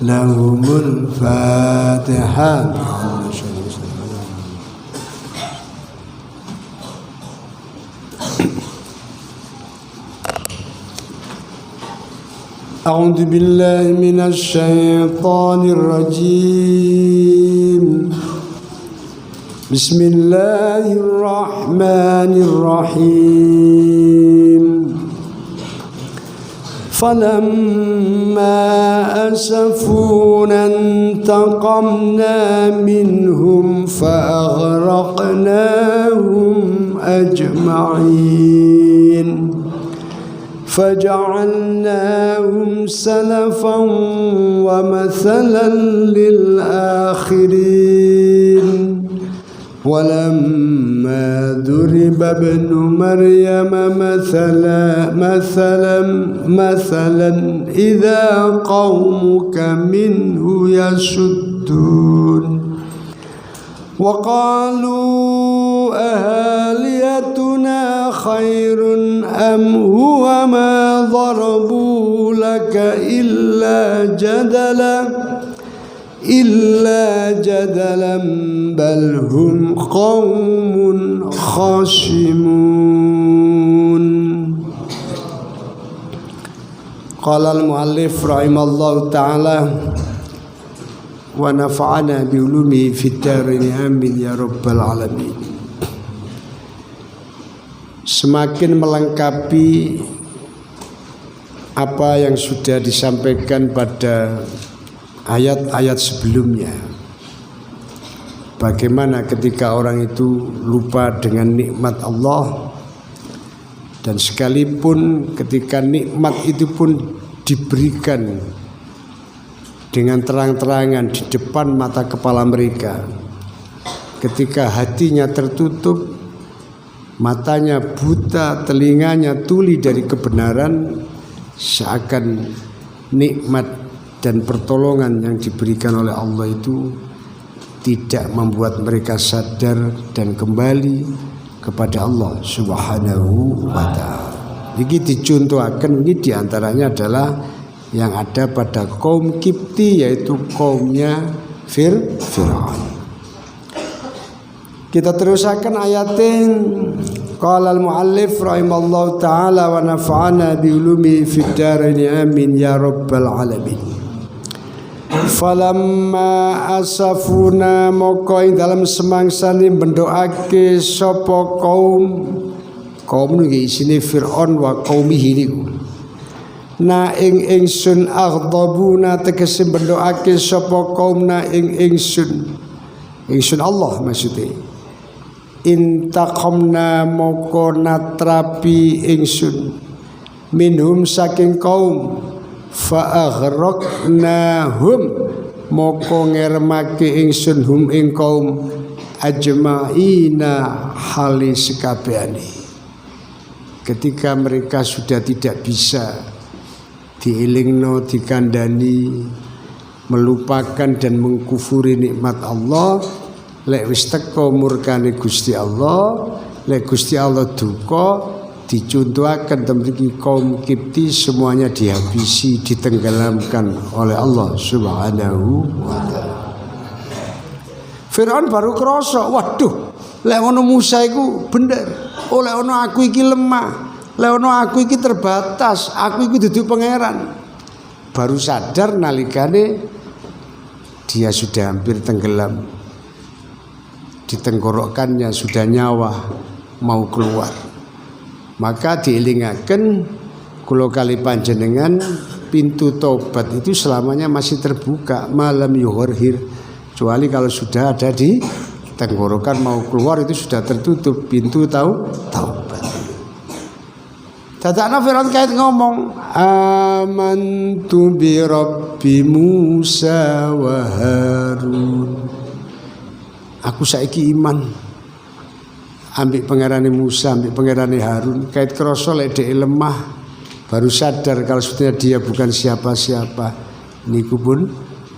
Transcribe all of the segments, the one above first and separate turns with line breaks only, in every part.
lahumul Fatihah. A'udzu billahi minasy syaithanir rajim. Bismillahirrahmanirrahim. فلما أسفونا انتقمنا منهم فأغرقناهم أجمعين فجعلناهم سلفا ومثلا للآخرين ولما ضرب ابن مريم مثلا إذا قومك منه يصدون وقالوا أهاليتنا خير أم هو ما ضربوا لك إلا جدلا بل هم قوم خصمون. قال المؤلف رحمه الله تعالى ونفعنا بعلومه في الدارين آمين يا رب العالمين. Semakin melengkapi apa yang sudah disampaikan pada ayat-ayat sebelumnya, bagaimana ketika orang itu lupa dengan nikmat Allah, dan sekalipun ketika nikmat itu pun diberikan dengan terang-terangan di depan mata kepala mereka, ketika hatinya tertutup, matanya buta, telinganya tuli dari kebenaran, seakan nikmat dan pertolongan yang diberikan oleh Allah itu tidak membuat mereka sadar dan kembali kepada Allah Subhanahu wa ta'ala. Ini dicontohkan, ini diantaranya adalah yang ada pada kaum Kipti, yaitu kaumnya Fir'aun. Kita teruskan ayatin. Qala al-muallif rahimallahu ta'ala wa nafa'ana bi ulumi fid dharain amin ya rabbal alamin. Falamma asafuna moko ing dalam semangsane bendoake sapa kaum niki isine Fir'aun wa qaumihi niku. Na ing ingsun aghdabuna tegese bendoake sapa kaum na ing ingsun Allah maksudnya. Intaqamna moko natrapi ingsun minhum saking kaum fa'aghraqnahum moko ngermake ingsun hum ing kaum ajma'ina hali sekabehane. Ketika mereka sudah tidak bisa dielingno, dikandani, melupakan dan mengkufuri nikmat Allah, lek wis teko murkane Gusti Allah, lek Gusti Allah duka, dicontohkan temriki kaum Kipti semuanya dihabisi, ditenggelamkan oleh Allah Subhanahu wa ta'ala. Fir'aun baru kerasa, waduh, lek ono Musa iku bener, oleh ono aku iki lemah, lek ono aku iki terbatas, aku iki dudu pangeran. baru sadar nalikane dia sudah hampir tenggelam, di tenggorokannya sudah nyawa mau keluar. Maka dielingaken kula kali panjenengan pintu tobat itu selamanya masih terbuka, malam yuhorhir, kecuali kalau sudah ada di tenggorokan mau keluar itu sudah tertutup pintu taubat. Dadakna Firaun kait ngomong, amantu bi rabbi Musa wa Harun. Aku saiki iman ambek pangerane Musa, ambek pangerane Harun. Kait krasa lek dhek lemah, baru sadar kalau sebetulnya dia bukan siapa-siapa. Niku pun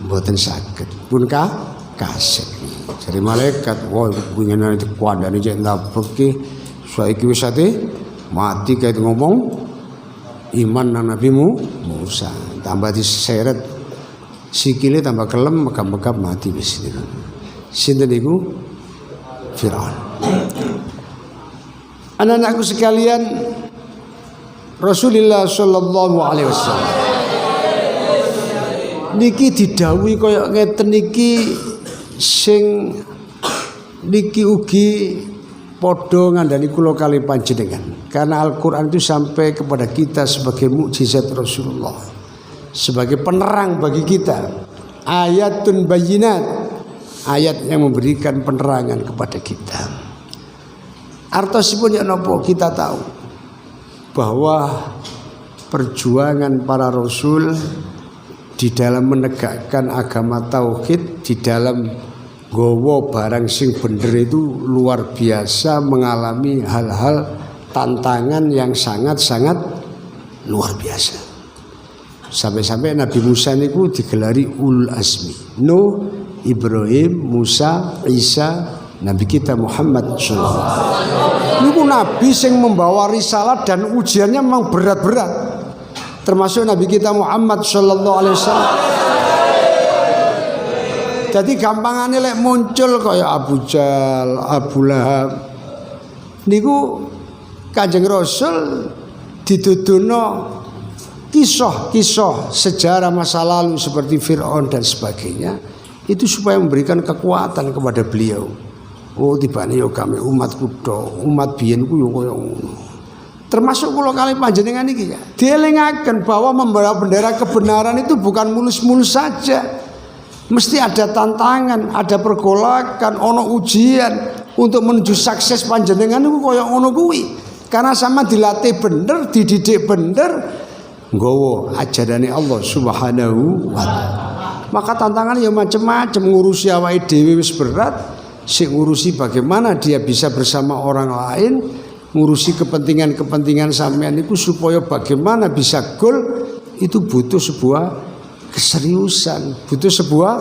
mboten saged, pun kasih. Jadi malaikat, wah pengen dikuandani cek ndapeke saiki wis ate mati kait ngomong iman nang Nabi Musa, tambah diseret sikile tambah kelem megap-megap mati wis niku. Sinten niku? Firaun. Anak-anakku sekalian, Rasulullah sallallahu alaihi wasallam niki didhawuhi kaya ngeten niki sing niki ugi padha ngandani kula kali panjenengan, karena Al-Qur'an itu sampai kepada kita sebagai mukjizat Rasulullah, sebagai penerang bagi kita, ayatun bayyinat, ayat yang memberikan penerangan kepada kita. Artosipun ya napa kita tahu bahwa perjuangan para rasul di dalam menegakkan agama tauhid, di dalam gowo barang sing bener itu luar biasa, mengalami hal-hal tantangan yang sangat-sangat luar biasa. Sampai-sampai Nabi Musa niku digelari ulul azmi. Nuh, Ibrahim, Musa, Isa, Nabi kita Muhammad sallallahu alaihi wasallam. Niku nabi sing membawa risalah dan ujiannya memang berat-berat. Termasuk Nabi kita Muhammad sallallahu alaihi wasallam. Jadi gampangane lek muncul kaya Abu Jahal, Abu Lahab. Niku Kanjeng Rasul dituduhno kisah-kisah sejarah masa lalu seperti Firaun dan sebagainya, itu supaya memberikan kekuatan kepada beliau. Oh tibane yo kami umat kudo, umat biyen ku yo kaya ngono. Termasuk kula kali panjenengan iki ya, dielingaken bahwa membawa bendera kebenaran itu bukan mulus-mulus saja. Mesti ada tantangan, ada pergolakan, ono ujian untuk menuju sukses panjenengan itu kaya ono kuwi. Karena sama dilatih bener, dididik bener, nggawa ajarane Allah Subhanahu wa taala. Maka tantangan ya macam-macam, ngurusi awake dhewe wis berat, sing ngurusi bagaimana dia bisa bersama orang lain, ngurusi kepentingan-kepentingan sampean itu supaya bagaimana bisa goal, itu butuh sebuah keseriusan, butuh sebuah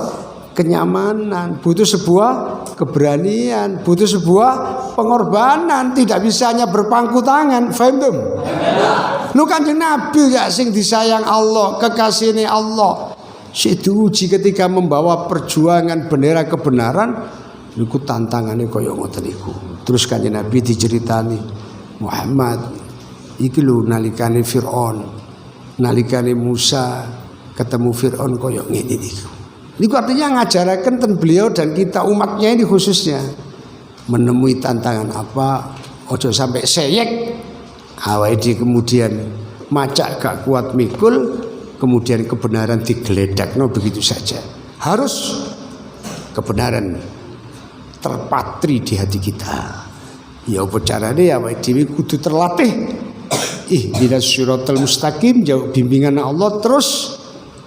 kenyamanan, butuh sebuah keberanian, butuh sebuah pengorbanan. Tidak bisa hanya berpangku tangan. Faham tuh? Lu Kanjeng Nabi ya sing disayang Allah, kekasihane Allah. Si diuji ketika membawa perjuangan bendera kebenaran, niku tantangannya kaya ngoten niku. Terus Kanjeng Nabi diceritani, Muhammad iki lho nalikane Firaun, nalikane Musa ketemu Firaun kaya ngene niku. Niku artinya ngajaraken ten beliau dan kita umatnya ini khususnya menemui tantangan apa, ojo sampai seyek awake kemudian macak gak kuat mikul, kemudian kebenaran digledakno begitu saja. Harus kebenaran terpatri di hati kita. Ya apa carane awake dhewe kudu terlatih. Ihdinas siratal mustaqim, jauh bimbingan Allah, terus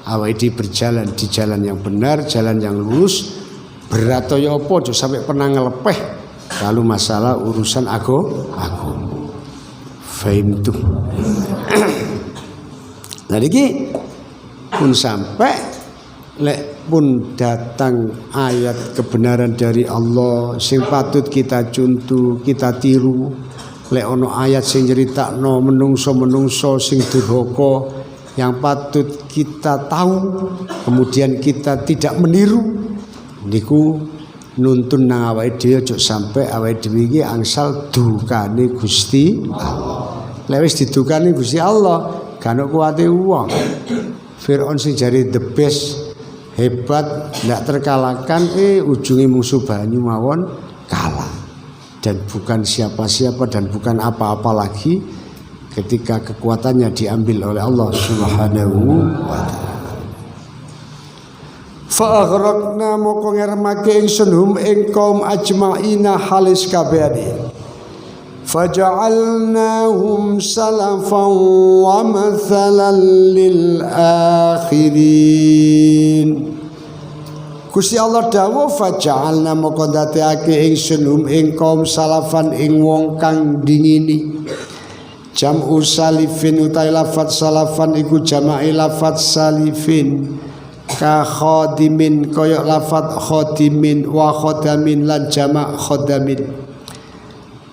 awake dhewe berjalan di jalan yang benar, jalan yang lurus. Berat ya apa aja sampai pernah ngelepeh kalau masalah urusan agama. Fahim tuh. Nah iki pun sampai lek pun datang ayat kebenaran dari Allah sing patut kita contoh, kita tiru. Lek ono ayat sing nyeritakno menungso-menungso sing durhaka yang patut kita tahu, kemudian kita tidak meniru, niku nuntun nang awake dhewe aja sampai awake dhewe iki angsal dukane Gusti Allah. Lek wis didukani Gusti Allah, gak ono kuwate wong. Fir'aun sing jari the best, hebat, tidak terkalahkan, ujungnya musuh banyu mawon kalah. Dan bukan siapa-siapa dan bukan apa-apa lagi ketika kekuatannya diambil oleh Allah Subhanahu wa ta'ala. Fa aghraqna moko ngermake ingsun hum ing kaum ajmaina halis kabehane. Faja'alnahum salafan wa mathalan lil akhirin. Gusti Allah dawuh faja'alna moko ndateake ingsun hum ing kaum salafan ing wong kang dingini. Jam'u salifin utai lafat salafan iku jama'i lafat salifin. Ka khadimin koyok lafat khadimin wa khadamin lan jama' khadamin.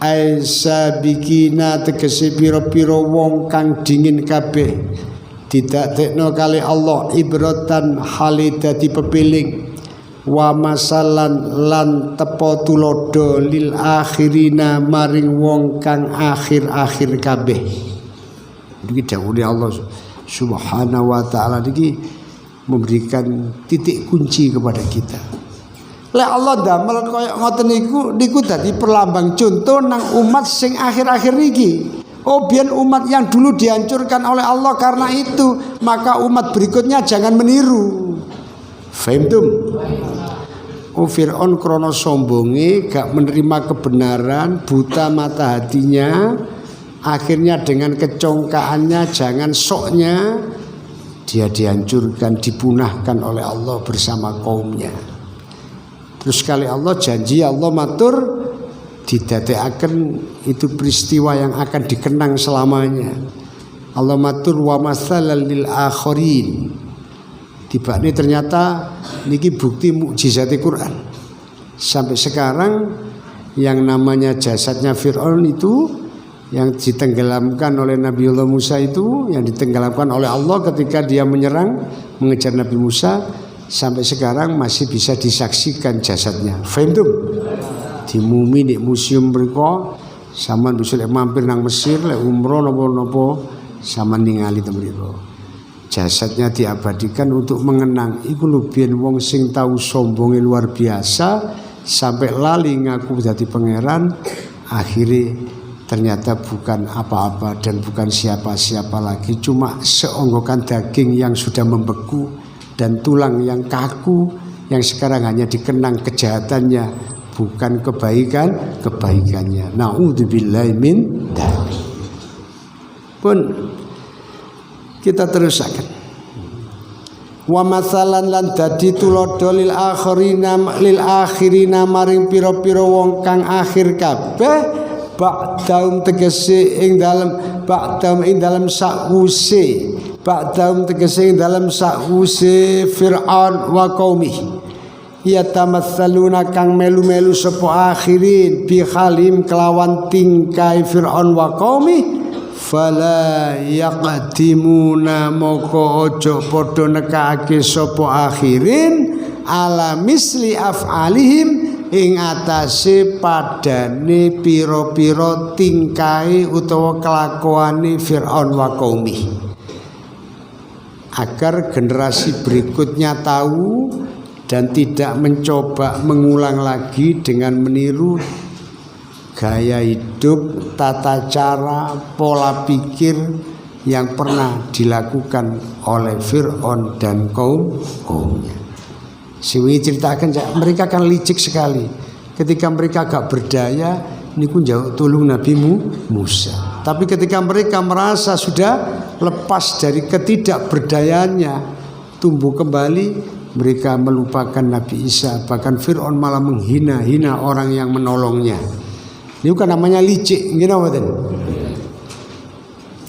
Ai sabikina tegese pira-pira wong kang dingin kabeh didadekno kali Allah ibratan hale dadi pepiling wa masalan lan tepo tulodo lil akhirina maring wong kang akhir-akhir kabeh. Iki dawuhe Allah Subhanahu wa ta'ala iki memberikan titik kunci kepada kita. Lek Allah damel kaya ngoten niku dadi perlambang contoh nang umat sing akhir-akhir iki. Oh, biyen umat yang dulu dihancurkan oleh Allah karena itu, maka umat berikutnya jangan meniru. Fahimtum? Oh, Fir'aun krono sombonge gak menerima kebenaran, buta mata hatinya, akhirnya dengan kecongkaannya, jangan soknya, dia dihancurkan, dipunahkan oleh Allah bersama kaumnya. Terus kali Allah janji, Allah matur didadekaken itu peristiwa yang akan dikenang selamanya. Allah matur wa mathalal lil akhirin. Tibane ternyata niki bukti mukjizat Quran. Sampai sekarang yang namanya jasadnya Fir'aun itu yang ditenggelamkan oleh Nabiullah Musa itu, yang ditenggelamkan oleh Allah ketika dia menyerang mengejar Nabi Musa, sampai sekarang masih bisa disaksikan jasadnya. Fahimtum? Di mumi di museum mereka, sampean bisa mampir nang Mesir, lek umroh napa-napa, sampean ningali teng mriku. Jasadnya diabadikan untuk mengenang. Iku lho biyen wong sing tahu sombonge luar biasa sampai lali ngaku dadi pangeran, akhirnya ternyata bukan apa-apa dan bukan siapa-siapa lagi, cuma seonggokan daging yang sudah membeku dan tulang yang kaku yang sekarang hanya dikenang kejahatannya, bukan kebaikannya. Na'udzubillahi min dzalik. Pun kita terusaken. Wa matsalan lan dadi tulodo lil akhirina maring pira-pira wong kang akhir kabeh ba'daum tegese ing dalem ba'daum ing dalem sakwuse ba'daum tegese ing dalem sakwuse Fir'aun wa qaumih yatamatsaluna kang melu-melu sapa akhirin bi halim kelawan tingkai Fir'aun wa qaumih fala yaqdimuna moko ojo padha nekake sapa akhirin ala misli af'alihim ing atase padane pira-pira tingkae utawa kelakuane Fir'aun wa qaumih, agar generasi berikutnya tahu dan tidak mencoba mengulang lagi dengan meniru gaya hidup, tata cara, pola pikir yang pernah dilakukan oleh Fir'aun dan kaumnya. Siwi ceritakan mereka kan licik sekali. Ketika mereka agak berdaya, niku jauh tolong Nabi Musa. Tapi ketika mereka merasa sudah lepas dari ketidakberdayaannya, tumbuh kembali, mereka melupakan Nabi Isa. Bahkan Fir'aun malah menghina-hina orang yang menolongnya. Ini kan namanya licik,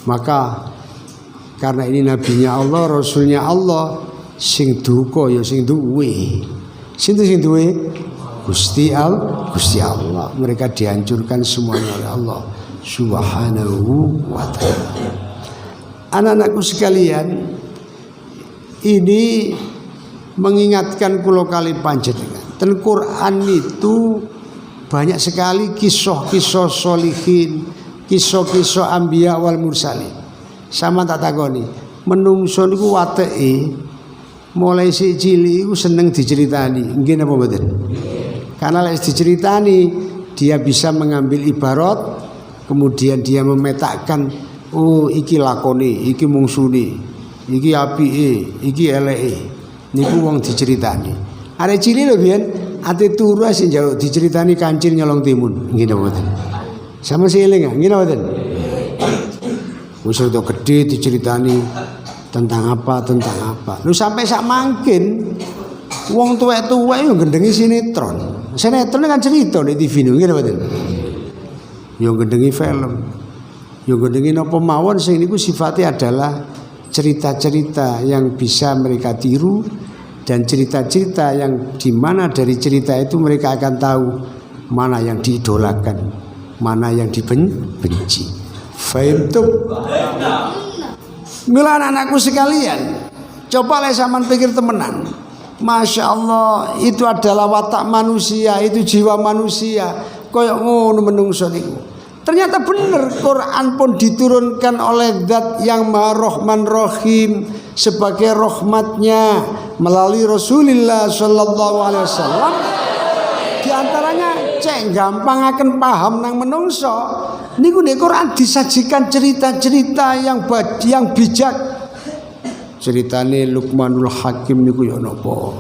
maka karena ini nabinya Allah, rasulnya Allah, sing duka ya sing duwe. Sing duwe Gusti Allah. Mereka dihancurkan semuanya oleh Allah Subhanahu wa ta'ala. Anak-anakku sekalian, ini mengingatkan kula kali panjenengan. Ten Quran itu banyak sekali kisah-kisah solihin, kisah-kisah anbiya wal mursalin. Sama tak takoni, menungso niku wateke mulai si cilik iku seneng diceritani. Nggih napa mboten? Karena lek diceritani dia bisa mengambil ibarat, kemudian dia memetakan, oh iki lakone, iki mungsune, iki apike, iki eleke. Niku wong diceritani. Arek cilik lho biyen ate turu sing njaluk diceritani kancil nyolong timun. Nggih napa mboten? Sama si eling nggih napa mboten? Wis rada gedhe diceritani tentang apa. Lu sampai sak mangkin wong tuwek-tuwek yo gendengi sinetron. Sinetron kan cerita di TV niku nggih mboten. Yo gendengi film. Yo gendengi napa mawon sing niku sifatnya adalah cerita-cerita yang bisa mereka tiru dan cerita-cerita yang di mana dari cerita itu mereka akan tahu mana yang diidolakan, mana yang dibenci. Fahimtum? Mila anak-anakku sekalian, coba sampean pikir temenan. Masya Allah, itu adalah watak manusia, itu jiwa manusia. Koyok ngono menungso niku. Ternyata benar Quran pun diturunkan oleh Zat yang Maha Rahman Rahim sebagai rahmatnya melalui Rasulullah sallallahu alaihi wasallam. Di antaranya cek gampang akan paham nang menungso. Niku nek Quran disajikan cerita-cerita yang bijak. Ceritane Luqmanul Hakim niku ya napa?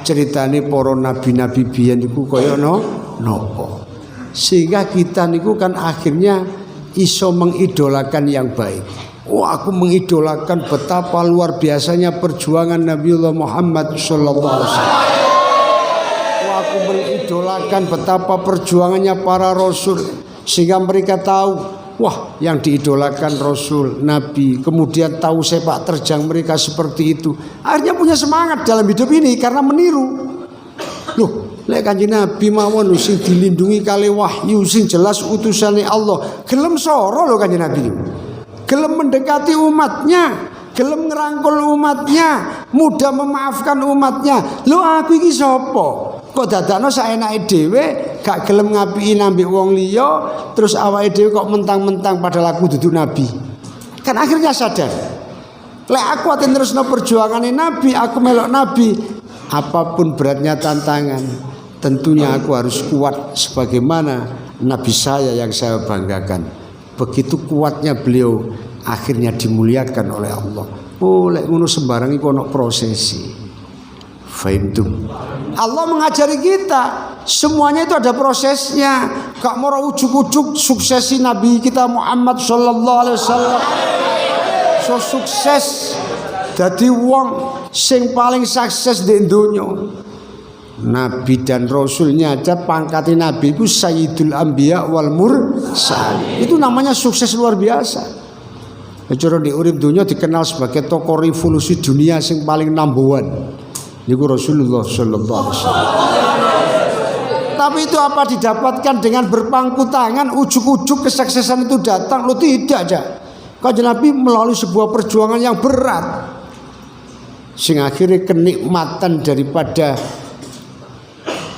Ceritane para nabi-nabi biyen niku kaya napa? Sehingga kita niku kan akhirnya iso mengidolakan yang baik. Oh, aku mengidolakan betapa luar biasanya perjuangan Nabiullah Muhammad sallallahu alaihi wasallam. Oh, aku mengidolakan betapa perjuangannya para rasul sehingga mereka tahu, wah, yang diidolakan Rasul, Nabi, kemudian tahu sepak terjang mereka seperti itu. Akhirnya punya semangat dalam hidup ini karena meniru. Loh, lek Kanjeng Nabi mawon sing dilindungi kali wahyu sing jelas utusane Allah. Gelem soro lho Kanjeng Nabi. Gelem mendekati umatnya, gelem ngerangkul umatnya, mudah memaafkan umatnya. Lho aku iki sapa? Kok dadakno saenake dhewe gak gelem ngapiki nambik wong liya, terus awake dhewe kok mentang-mentang padahal aku dudu nabi. Kan akhirnya sadar. Lek aku ati terusno perjuangane nabi, aku melok nabi, apapun beratnya tantangan, tentunya aku harus kuat sebagaimana nabi saya yang saya banggakan. Begitu kuatnya beliau akhirnya dimuliakan oleh Allah. Oh, lek ngono sembarang iku ono prosesi. Fahimtum? Allah mengajari kita semuanya itu ada prosesnya. Gak mau ujuk-ujuk suksesi Nabi kita Muhammad sallallahu alaihi wasallam. So sukses dadi wong sing paling sukses di dunya. Nabi dan Rasulnya aja pangkatnya Nabi itu Sayyidul Anbiya wal Mursal. Itu namanya sukses luar biasa. Cara di urip dunya dikenal sebagai tokoh revolusi dunia sing paling number 1. Niku Rasulullah sallallahu alaihi wasallam. Tapi itu apa didapatkan dengan berpangku tangan, ujuk-ujuk kesuksesan itu datang? Lo tidak aja. Kanjeng Nabi melalui sebuah perjuangan yang berat, sing akhirnya kenikmatan daripada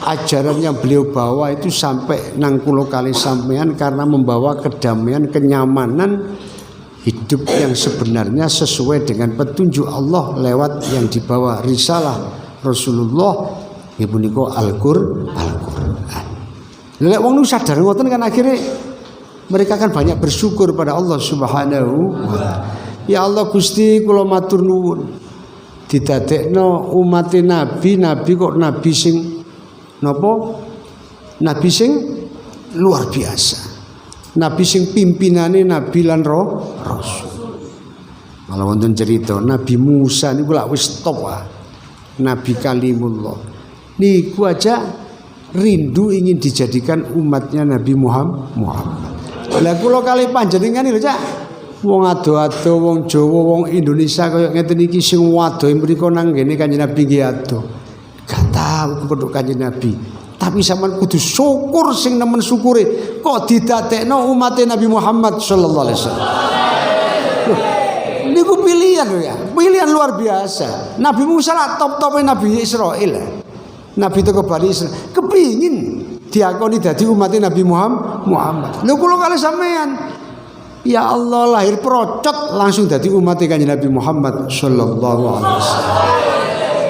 ajaran yang beliau bawa itu sampai nang kulo kali sampean karena membawa kedamaian, kenyamanan hidup yang sebenarnya sesuai dengan petunjuk Allah lewat yang dibawa risalah Rasulullah ibu niko Al-Qur'an. Lek wong nu sadar ngoten kan akhirnya mereka kan banyak bersyukur pada Allah Subhanahu wa taala. Ya Allah Gusti kula matur nuwun. Didadekno umat Nabi kok nabi sing napa? Nabi sing luar biasa. Nabi sing pimpinane nabi lan rasul. Malah wonten cerita Nabi Musa niku lak wis top ah. Nabi Kalimullah. Niku aja rindu ingin dijadikan umatnya Nabi Muhammad. Lah kula kali panjenengan lho Cak. Wong ado-ado, wong Jawa, wong Indonesia kaya ngeten iki sing wadohe mriku nang ngene Kanjeng Nabi nggih ado. Gak tahu kepethuk Kanjeng Nabi. Tapi sampean kudu syukur sing nemen syukure kok didadekno umat Nabi Muhammad sallallahu alaihi wasallam. Niku pilihan lho ya, pilihan luar biasa. Nabi Musa lah top-tope Nabi Israel. Nabi teko Bani Israil kepingin diakoni dadi umat Nabi Muhammad. Lho kula kali sampean Ya Allah lahir procot langsung dadi umat Kanjeng Nabi Muhammad sallallahu alaihi wasallam.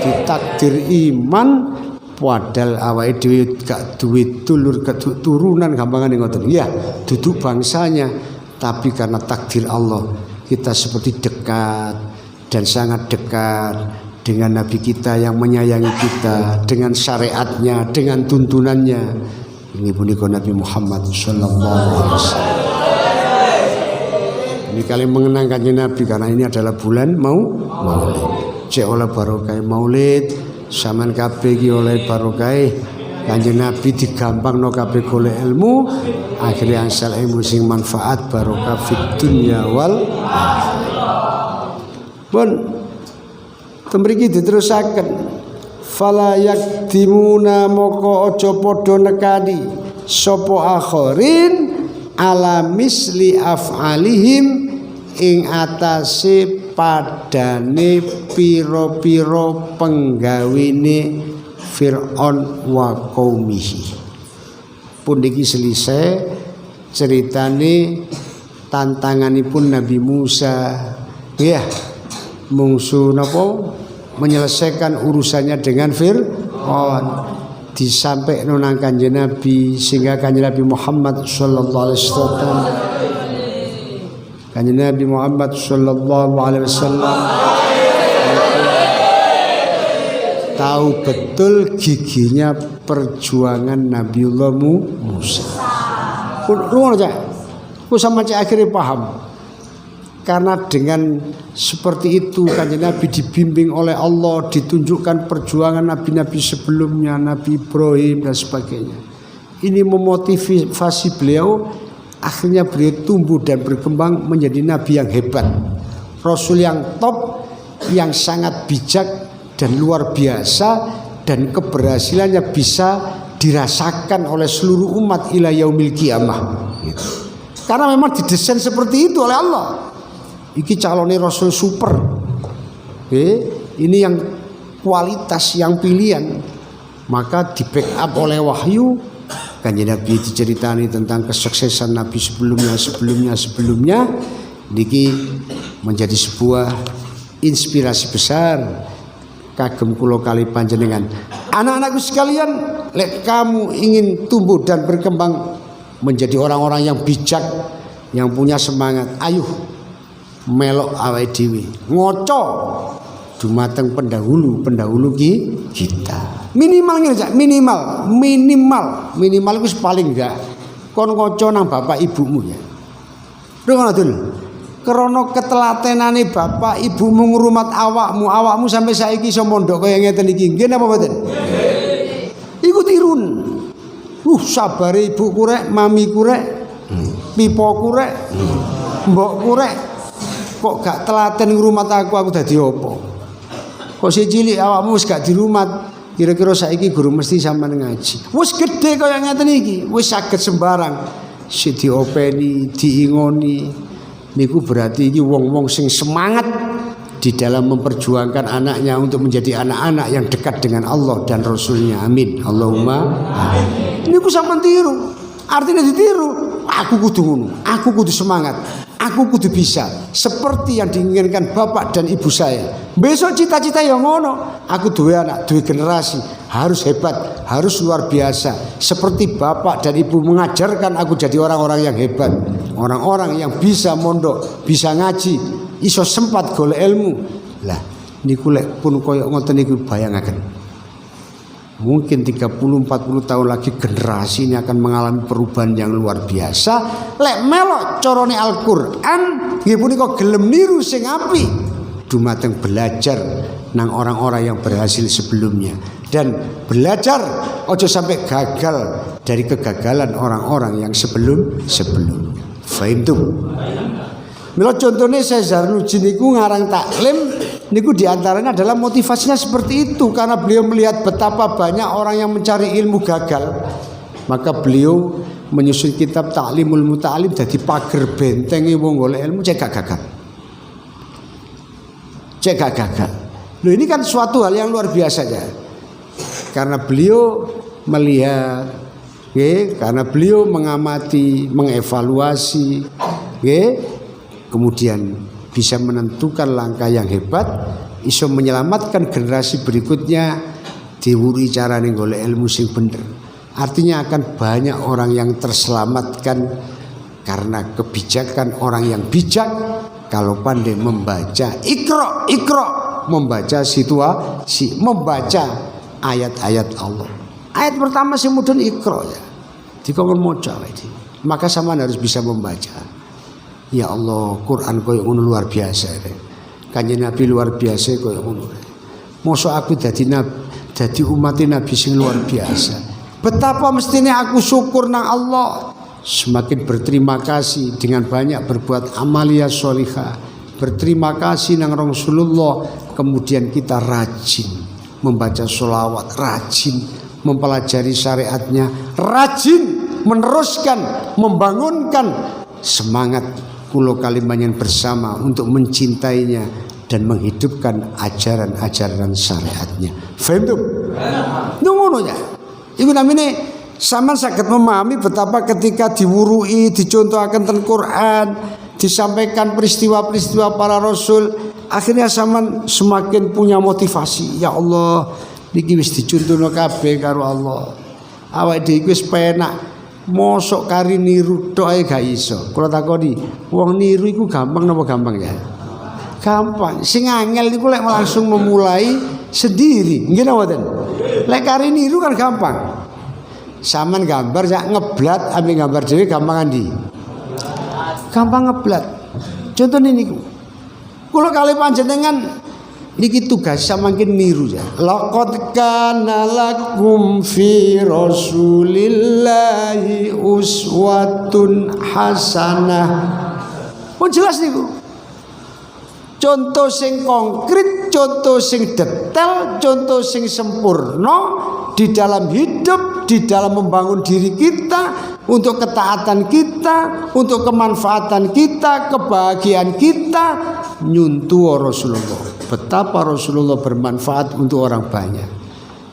Ditakdir iman padahal awake dhewe gak duwe dulur keturunan gampangane ngoten. Ya, duduk bangsanya tapi karena takdir Allah kita seperti dekat dan sangat dekat dengan Nabi kita yang menyayangi kita, dengan syariatnya, dengan tuntunannya. Ini punika Nabi Muhammad sallallahu alaihi wasallam. Ini kalian mengenang Kanjeng Nabi karena ini adalah bulan Maulid. Cek oleh barokah Maulid, sampean kabeh iki oleh barokah Kanjeng Nabi digampangno kabeh golek ilmu, akhire angsal ilmu sing manfaat barokah fid dunya wal pun temriki diterusaken fala yakdimuna moko aja padha nekani sapa akhirin ala misli af'alihim ing atase padane pira-pira penggawene Fir'aun wa qaumihi. Pun iki selesai ceritane tantanganipun Nabi Musa ya mungsu napa menyelesaikan urusannya dengan Fir'aun disampaikan nang Kanjeng Nabi sehingga Kanjeng Nabi Muhammad sallallahu alaihi wasallam Kanjeng Nabi Muhammad sallallahu alaihi wasallam tahu betul giginya perjuangan Nabiullah Musa. Lu aja, ku sama cak akhirnya paham. Karena dengan seperti itu Kanjeng Nabi dibimbing oleh Allah, ditunjukkan perjuangan nabi-nabi sebelumnya, Nabi Ibrahim dan sebagainya. Ini memotivasi beliau, akhirnya beliau tumbuh dan berkembang menjadi nabi yang hebat, rasul yang top, yang sangat bijak dan luar biasa, dan keberhasilannya bisa dirasakan oleh seluruh umat ila yaumil qiyamah gitu. Karena memang didesain seperti itu oleh Allah. Iki calonnya rasul super. Ini yang kualitas, yang pilihan. Maka di backup oleh wahyu. Kanjeng Nabi diceritani tentang kesuksesan Nabi sebelumnya. Niki menjadi sebuah inspirasi besar. Kagem kula kali panjenengan. Anak-anakku sekalian, lek kamu ingin tumbuh dan berkembang menjadi orang-orang yang bijak, yang punya semangat, ayo melok awake dhewe. Ngoco dumateng pendahulu kita. Minimal ngene Cak, minimal iku paling enggak kon ngoco nang bapak ibumu ya. Ngono Krana ketelatenane bapak ibumu ngrumat awakmu sampai saiki iso mondok kaya ngeten iki. Nggih napa mboten? Iku tirun. Sabare ibuku rek, mamiku rek, pipoku rek, mbokku rek. Kok gak telaten ngrumat aku dadi apa? Kok si cilik awakmu wis gak dirumat. Kira-kira saiki guru mesti sampean ngaji. Wis gedhe kaya ngeten iki, wis saged sembarang. Si diopeni, diingoni. Niku berarti ini wong-wong sing semangat di dalam memperjuangkan anaknya untuk menjadi anak-anak yang dekat dengan Allah dan Rasulnya. Amin. Allahumma amin. Niku sampean tiru. Artinya ditiru. Aku kudu ngono. Aku kudu semangat. Aku kudu bisa seperti yang diinginkan bapak dan ibu saya. Besok cita-cita yang ngono. Aku duwe anak, duwe generasi harus hebat, harus luar biasa. Seperti bapak dan ibu mengajarkan aku jadi orang-orang yang hebat. Orang-orang yang bisa mondok, bisa ngaji, iso sempat golek ilmu. Lah niku lek pun koyo ngoten niku bayangaken. Mungkin 30-40 tahun lagi generasi ini akan mengalami perubahan yang luar biasa. Lek melok corone Al-Qur'an nggih punika gelem niru sing apik. Dumateng belajar nang orang-orang yang berhasil sebelumnya. Dan belajar ojo sampai gagal dari kegagalan orang-orang yang sebelumnya. Fahim tuh. Mila contohnya saya Zarnuddin niku ngarang taklim niku diantaranya adalah motivasinya seperti itu karena beliau melihat betapa banyak orang yang mencari ilmu gagal, maka beliau menyusun kitab Ta'limul Muta'alim jadi pager bentengi wong golek ilmu cek gagal. Loh ini kan suatu hal yang luar biasa ya. Karena beliau melihat karena beliau mengamati, mengevaluasi kemudian bisa menentukan langkah yang hebat, iso menyelamatkan generasi berikutnya diwuri carane golek ilmu sing bener. Artinya akan banyak orang yang terselamatkan karena kebijakan orang yang bijak kalau pandai membaca ikra, membaca situasi, membaca ayat-ayat Allah. Ayat pertama sing mudhun ikra ya. Dikon maca iki. Maka sampean harus bisa membaca. Ya Allah, Quran koyo ngono luar biasa ya. Kanjeng Nabi luar biasa koyo ngono. Mosok aku dadi umat Nabi sing luar biasa. Betapa mestinya aku syukur nang Allah. Semakin berterima kasih dengan banyak berbuat amalia sholihah. Berterima kasih nang Rasulullah. Kemudian kita rajin membaca sholawat, rajin mempelajari syariatnya, rajin meneruskan, membangunkan semangat kulo kalimanyan bersama untuk mencintainya dan menghidupkan ajaran-ajaran syariatnya. Faham tuh? Ngono ya. Iku namine sampean saged memahami betapa ketika diwurui, dicontohaken ten Quran, disampaikan peristiwa-peristiwa para rasul, akhirnya sampean semakin punya motivasi. Ya Allah, niki wis dicontohno kabeh karo Allah. Awake dhewe wis penak. Mosok kari niru tok ae gak iso. Kula takoni, wong niru iku gampang napa gampang ya? Gampang. Sing angel niku lek langsung memulai sendiri. Nggih napa mboten? Lek kari niru kan gampang. Saman gambar sak ngeblat ambil gambar dhewe gampang andi. Gampang ngeblat. Contone niku. Kula kali panjenengan niki tugas samangkin niru ya. Laqad kana lakum fi Rasulillahi uswatun hasanah. Oh jelas niku. Contoh sing konkret, contoh sing detail, contoh sing sempurna di dalam hidup, di dalam membangun diri kita, untuk ketaatan kita, untuk kemanfaatan kita, kebahagiaan kita, nyuntuh Rasulullah. Betapa Rasulullah bermanfaat untuk orang banyak.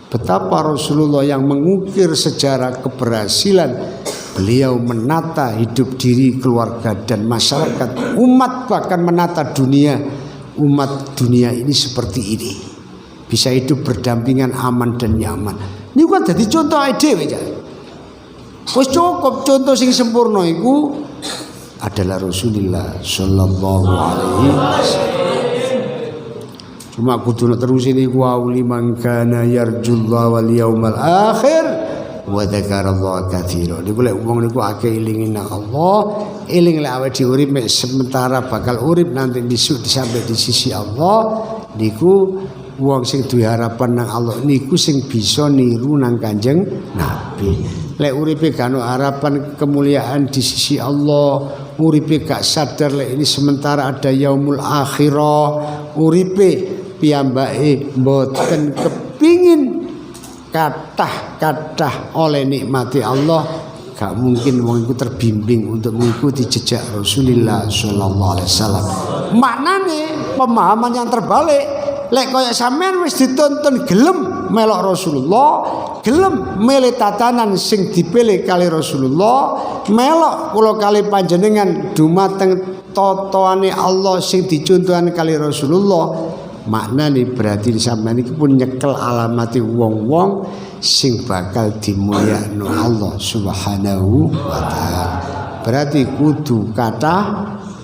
Betapa Rasulullah yang mengukir sejarah keberhasilan beliau menata hidup diri, keluarga dan masyarakat, umat, bahkan menata dunia. Umat dunia ini seperti ini, bisa hidup berdampingan aman dan nyaman. Ini kan jadi contoh dhewe ya. Wis cukup contoh sing sempurna iku adalah Rasulullah sallallahu alaihi wasallam. Cuma kudu terus ini wa liman kana yarjullaha wal yaumal akhir wa dzakarallaha katsira. Niku lek wong niku akeh eling nang Allah, eling lek awake dhewe urip sementara bakal urip nanti besok sampai di sisi Allah. Niku wong sing duwe harapan nang Allah niku sing bisa niru nang Kanjeng Nabi. Lek uripe gak ono harapan kemuliaan di sisi Allah, uripe gak sadar lek ini sementara ada yaumul akhirah, uripe piyambake mboten kepingin kathah oleh nikmati Allah, gak mungkin wong iku terbimbing untuk mengikuti jejak Rasulullah sallallahu alaihi wasallam. Maknane pemahaman yang terbalik, lek kaya sampean wis ditonton gelem melok Rasulullah, gelem milih tatanan sing dipilih kali Rasulullah, melok kula kali panjenengan dumateng totoane Allah sing dicontohan kali Rasulullah. Maknane berarti sampeyan iki pun nyekel alamati wong-wong sing bakal dimulyakno Allah Subhanahu wa taala. Berarti kudu kata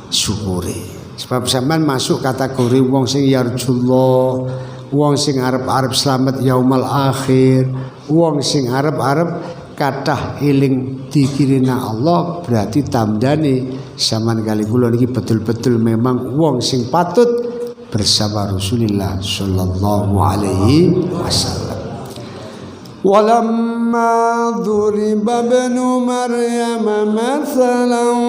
syukure. Sebab sampeyan masuk kategori wong sing yarjullah, wong sing arep-arep slamet yaumal akhir, wong sing arep-arep kathah eling dikirina Allah. Berarti tamdane sampeyan kali kula niki betul-betul memang wong sing patut bersama Rasulullah sallallahu alaihi wasallam. Walamma dhuriba ibnu Maryam mathalan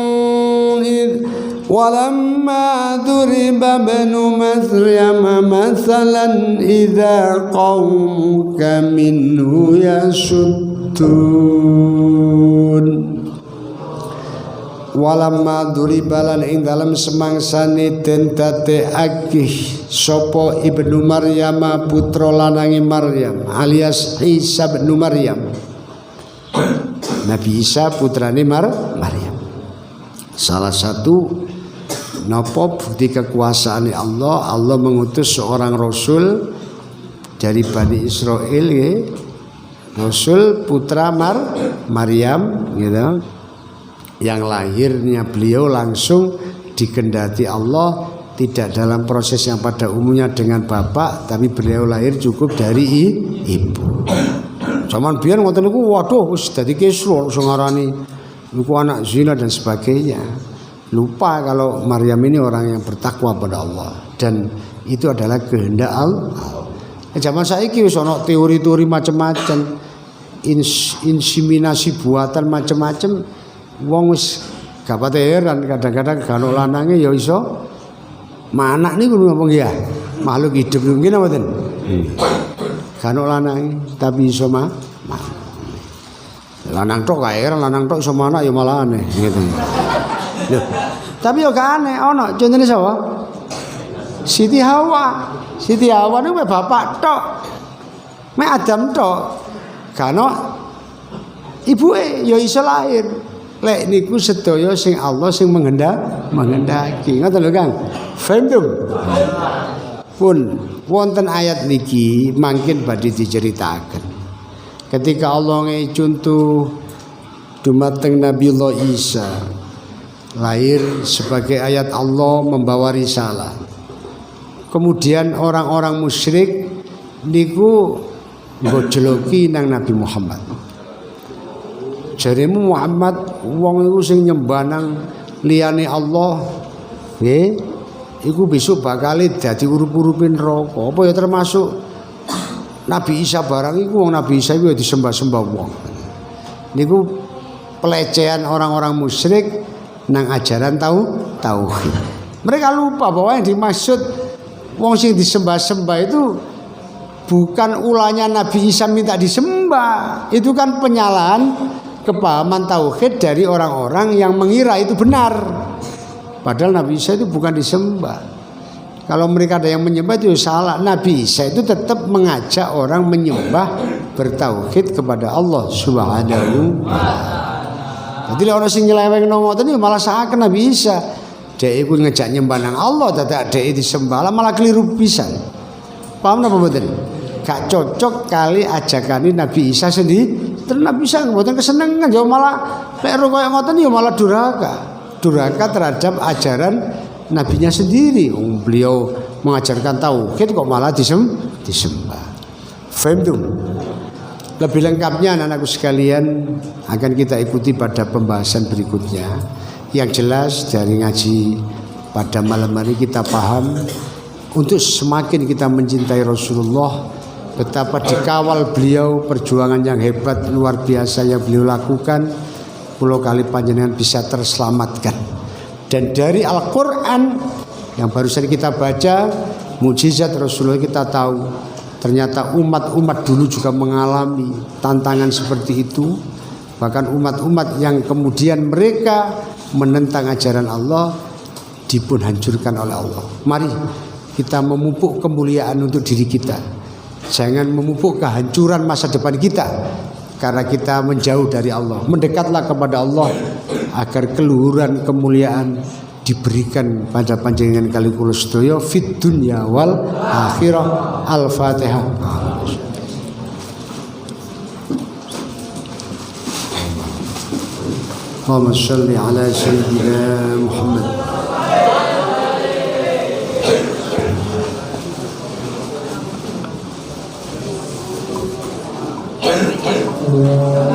walamma dhuriba ibnu Maryam mathalan idza qaumuka minhu yasuddun. Walamma duribalan ing dalam semangsane den dadekake sapa ibnu Maryam putra lanange Maryam alias Isa bin Maryam. Nabi Isa putrane Maryam. Salah satu napa bukti kekuasaan Allah, Allah mengutus seorang rasul dari Bani Israel ya. Rasul putra Maryam gitu. Yang lahirnya beliau langsung dikendaki Allah, tidak dalam proses yang pada umumnya dengan bapak, tapi beliau lahir cukup dari ibu. Zaman biyen ngoten niku waduh wis dadi kisru sing ngarani niku anak zina dan sebagainya. Lupa kalau Maryam ini orang yang bertakwa pada Allah dan itu adalah kehendak Allah. Zaman saiki wis ana teori-teori macam-macam, inseminasi buatan macam-macam. Wong wis gak pate heran kadang-kadang gano lanange ya iso manak niku ngomong ya. Makhluk hidup niku ngene mboten. Gano lanange tapi iso lanang tok kae heran lanang tok iso manak ya malah aneh gitu. Loh, tapi yo gak aneh ana contone sapa? Siti Hawa. Siti Hawa niku bapak tok. Mek Adam tok. Gano ibuke ya iso lahir. Lek niku sedaya sing Allah sing menghendaki. Ngoten lho Kang. Paham tuh? Pun wonten ayat niki mangkin badhe diceritaken. Ketika Allah ngehi contoh dumateng Nabiullah Isa lahir sebagai ayat Allah membawa risalah. Kemudian orang-orang musyrik niku ngojloki nang Nabi Muhammad. Jaremu Muhammad wong iku sing nyembah nang liyane Allah nggih iku besok bakal dadi urup-urupe neraka. Apa ya termasuk Nabi Isa barang iku wong Nabi Isa iku disembah-sembah wong. Niku pelecehan orang-orang musyrik nang ajaran tauhid. Mereka lupa bahwa yang dimaksud wong sing disembah-sembah itu bukan ulahnya Nabi Isa minta disembah. Itu kan penyalahan kepahaman tauhid dari orang-orang yang mengira itu benar. Padahal Nabi Isa itu bukan disembah. Kalau mereka ada yang menyembah itu salah. Nabi Isa itu tetap mengajak orang menyembah bertauhid kepada Allah Subhanahu wa taala. Jadi orang sing nyeleweng ngoten iki malah saken Nabi Isa. Dhek iku ngejak nyembah nang Allah dadak dhek disembah malah keliru pisan. Paham napa mboten? Gak cocok kali ajakane Nabi Isa sendiri. Terus Nabi Isa mboten kesenengan ya malah lek kaya ngoten ya malah durhaka. Durhaka terhadap ajaran nabinya sendiri. Beliau mengajarkan tauhid kok malah disembah. Faham tuh? Lebih lengkapnya anak-anakku sekalian akan kita ikuti pada pembahasan berikutnya. Yang jelas dari ngaji pada malam hari kita paham untuk semakin kita mencintai Rasulullah, betapa dikawal beliau, perjuangan yang hebat luar biasa yang beliau lakukan, pulau kali panjenengan bisa terselamatkan. Dan dari Al-Quran yang barusan kita baca, mukjizat Rasulullah, kita tahu ternyata umat-umat dulu juga mengalami tantangan seperti itu. Bahkan umat-umat yang kemudian mereka menentang ajaran Allah dipun hancurkan oleh Allah. Mari kita memupuk kemuliaan untuk diri kita. Jangan memupuk kehancuran masa depan kita karena kita menjauh dari Allah. Mendekatlah kepada Allah agar keluhuran kemuliaan diberikan pada panjenengan kali kula sedaya fid dunya wal akhirah. Al-Fatihah. Allahumma shalli ala sayyidina Muhammad. Yeah.